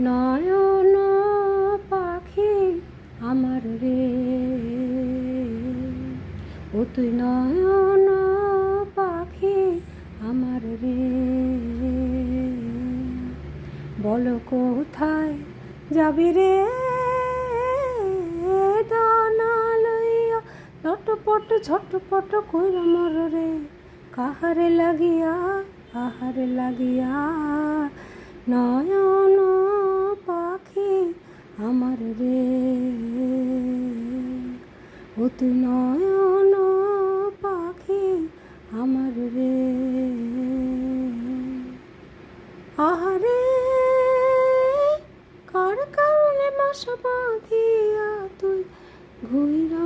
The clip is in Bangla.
নয়ন পাখি আমার রে, ও তুই নয়ন পাখি আমার রে, বলো কোথায় যাবি রে দানা লইয়া, ছটপট ছটপট কইরা মর রে, কাহারে লাগিয়া আহারে লাগিয়া, নয়ন পাখি আমার রে, ও তুই নয়ন পাখি আমার রে। আহারে কার কারণে বাসা বাঁধিয়া তুই ঘুইরা